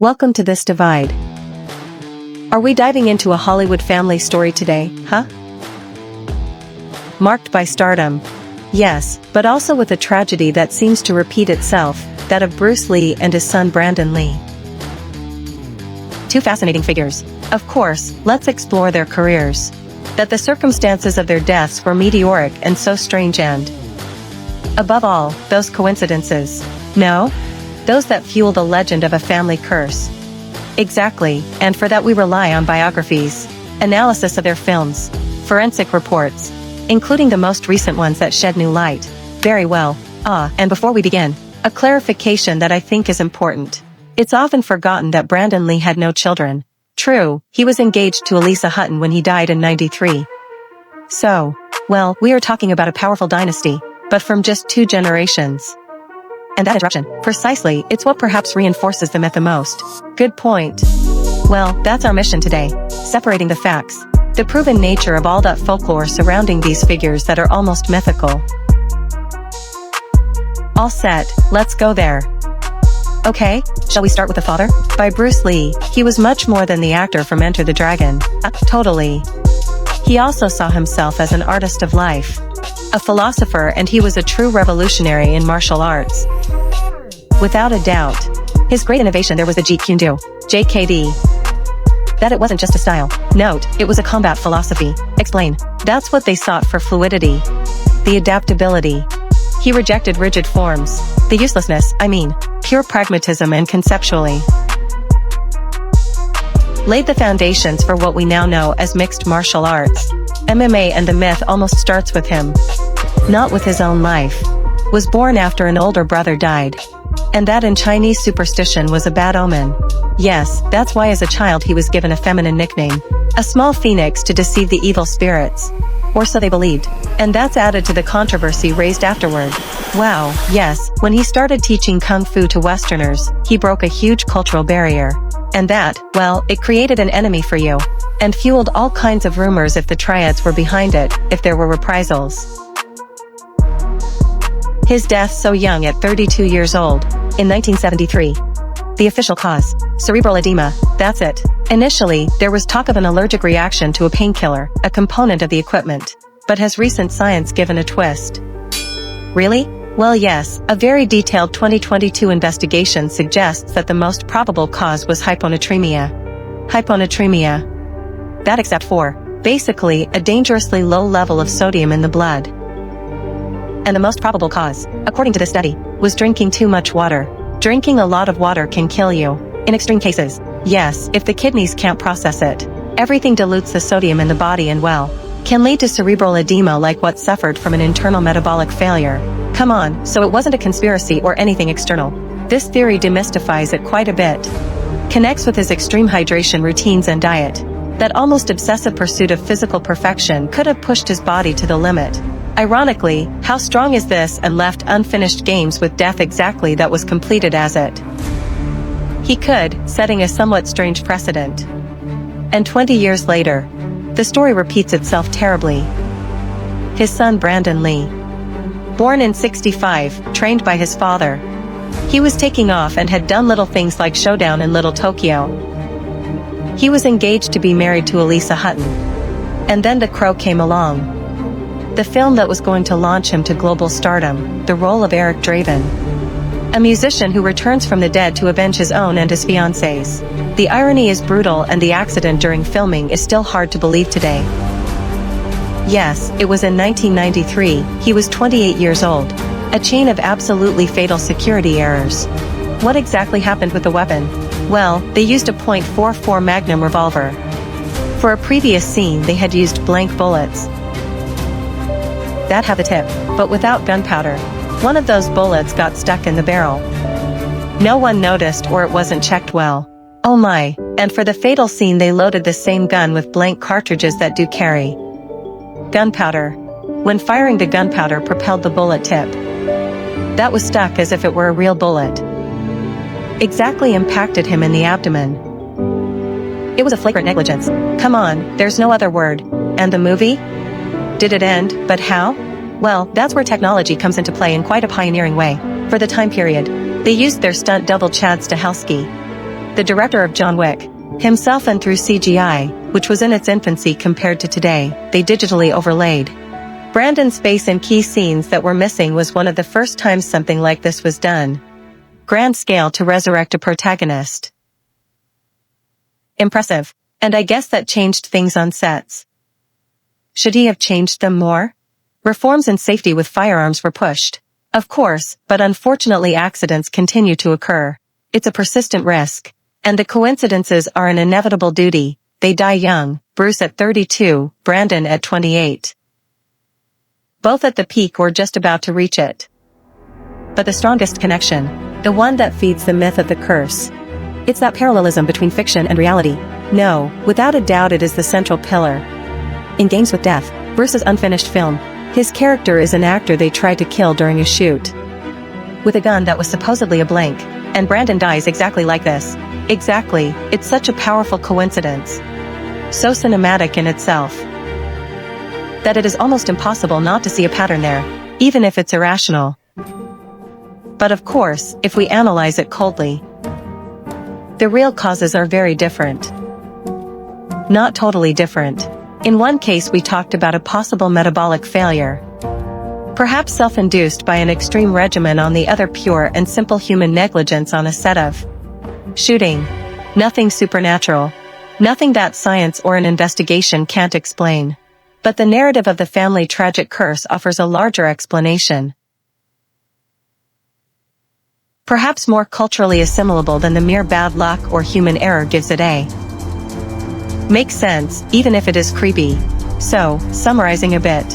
Welcome to This Divide. Are we diving into a Hollywood family story today, huh? Marked by stardom. Yes, but also with a tragedy that seems to repeat itself, that of Bruce Lee and his son Brandon Lee. Two fascinating figures. Of course, let's explore their careers. That the circumstances of their deaths were meteoric and so strange and, above all, those coincidences. No? Those that fuel the legend of a family curse. Exactly, and for that we rely on biographies, analysis of their films, forensic reports, including the most recent ones that shed new light. Very well. And before we begin, a clarification that I think is important. It's often forgotten that Brandon Lee had no children. True, he was engaged to Elisa Hutton when he died in '93. So, well, we are talking about a powerful dynasty, but from just 2 generations. And that interruption, precisely, it's what perhaps reinforces the myth the most. Good point. Well, that's our mission today. Separating the facts. The proven nature of all that folklore surrounding these figures that are almost mythical. All set, let's go there. Okay, shall we start with the father? By Bruce Lee, he was much more than the actor from Enter the Dragon. Totally. He also saw himself as an artist of life. A philosopher, and he was a true revolutionary in martial arts. Without a doubt. His great innovation there was the Jeet Kune Do, JKD. That it wasn't just a style. Note, it was a combat philosophy. Explain. That's what they sought for fluidity. The adaptability. He rejected rigid forms. The uselessness, pure pragmatism and conceptually laid the foundations for what we now know as mixed martial arts. MMA, and the myth almost starts with him. Not with his own life. Was born after an older brother died. And that in Chinese superstition was a bad omen. Yes, that's why as a child he was given a feminine nickname. A small phoenix to deceive the evil spirits. Or so they believed. And that's added to the controversy raised afterward. Wow, yes, when he started teaching Kung Fu to Westerners, he broke a huge cultural barrier. And that, well, it created an enemy for you. And fueled all kinds of rumors if the triads were behind it, if there were reprisals. His death so young at 32 years old, in 1973. The official cause, cerebral edema, that's it. Initially, there was talk of an allergic reaction to a painkiller, a component of the equipment. But has recent science given a twist? Really? Well, yes, a very detailed 2022 investigation suggests that the most probable cause was hyponatremia. Hyponatremia. That except for, basically, a dangerously low level of sodium in the blood. And the most probable cause, according to the study, was drinking too much water. Drinking a lot of water can kill you. In extreme cases. Yes, if the kidneys can't process it. Everything dilutes the sodium in the body and can lead to cerebral edema like what suffered from an internal metabolic failure. Come on, so it wasn't a conspiracy or anything external. This theory demystifies it quite a bit. Connects with his extreme hydration routines and diet. That almost obsessive pursuit of physical perfection could have pushed his body to the limit. Ironically, how strong is this and left unfinished games with death exactly that was completed as it. He could, setting a somewhat strange precedent. And 20 years later, the story repeats itself terribly. His son Brandon Lee. Born in '65, trained by his father. He was taking off and had done little things like Showdown in Little Tokyo. He was engaged to be married to Elisa Hutton. And then The Crow came along. The film that was going to launch him to global stardom, the role of Eric Draven. A musician who returns from the dead to avenge his own and his fiancée's. The irony is brutal and the accident during filming is still hard to believe today. Yes, it was in 1993, he was 28 years old. A chain of absolutely fatal security errors. What exactly happened with the weapon? Well, they used a .44 Magnum revolver. For a previous scene they had used blank bullets. That had the tip, but without gunpowder. One of those bullets got stuck in the barrel. No one noticed or it wasn't checked well. Oh my, and for the fatal scene they loaded the same gun with blank cartridges that do carry gunpowder. When firing the gunpowder propelled the bullet tip. That was stuck as if it were a real bullet. Exactly impacted him in the abdomen. It was a flagrant negligence. Come on, there's no other word. And the movie? Did it end, but how? Well, that's where technology comes into play in quite a pioneering way. For the time period, they used their stunt double Chad Stahelski. the director of John Wick, himself, and through CGI, which was in its infancy compared to today, they digitally overlaid Brandon's face in key scenes that were missing. Was one of the first times something like this was done. Grand scale to resurrect a protagonist. Impressive. And I guess that changed things on sets. Should he have changed them more? Reforms in safety with firearms were pushed. Of course, but unfortunately accidents continue to occur. It's a persistent risk. And the coincidences are an inevitable duty. They die young, Bruce at 32, Brandon at 28. Both at the peak or just about to reach it. But the strongest connection, the one that feeds the myth of the curse. It's that parallelism between fiction and reality. No, without a doubt it is the central pillar. In Games with Death, Bruce's unfinished film, his character is an actor they tried to kill during a shoot. With a gun that was supposedly a blank, and Brandon dies exactly like this. Exactly, it's such a powerful coincidence. So cinematic in itself, that it is almost impossible not to see a pattern there, even if it's irrational. But of course, if we analyze it coldly, the real causes are very different. Not totally different. In one case we talked about a possible metabolic failure, perhaps self-induced by an extreme regimen. On the other, pure and simple human negligence on a set of shooting. Nothing supernatural. Nothing that science or an investigation can't explain. But the narrative of the family tragic curse offers a larger explanation. Perhaps more culturally assimilable than the mere bad luck or human error gives it a. Makes sense, even if it is creepy. So, summarizing a bit.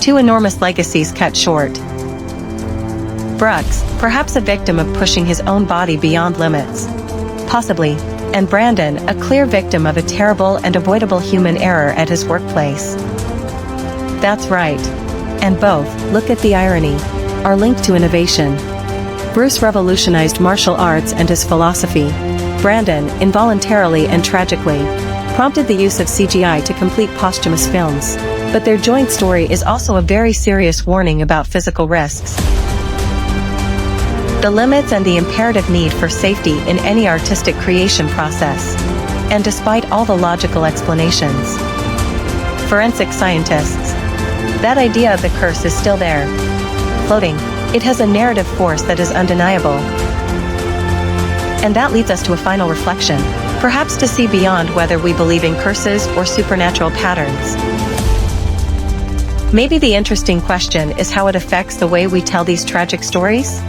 2 enormous legacies cut short. Brooks, perhaps a victim of pushing his own body beyond limits. Possibly. And Brandon, a clear victim of a terrible and avoidable human error at his workplace. That's right. And both, look at the irony, are linked to innovation. Bruce revolutionized martial arts and his philosophy. Brandon, involuntarily and tragically, prompted the use of CGI to complete posthumous films. But their joint story is also a very serious warning about physical risks, the limits and the imperative need for safety in any artistic creation process. And despite all the logical explanations, forensic scientists, that idea of the curse is still there, floating. It has a narrative force that is undeniable. And that leads us to a final reflection, perhaps to see beyond whether we believe in curses or supernatural patterns. Maybe the interesting question is how it affects the way we tell these tragic stories?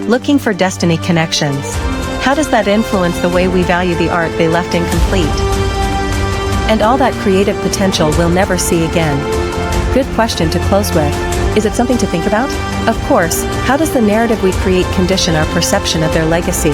Looking for destiny connections. How does that influence the way we value the art they left incomplete? And all that creative potential we'll never see again. Good question to close with. Is it something to think about? Of course, how does the narrative we create condition our perception of their legacy?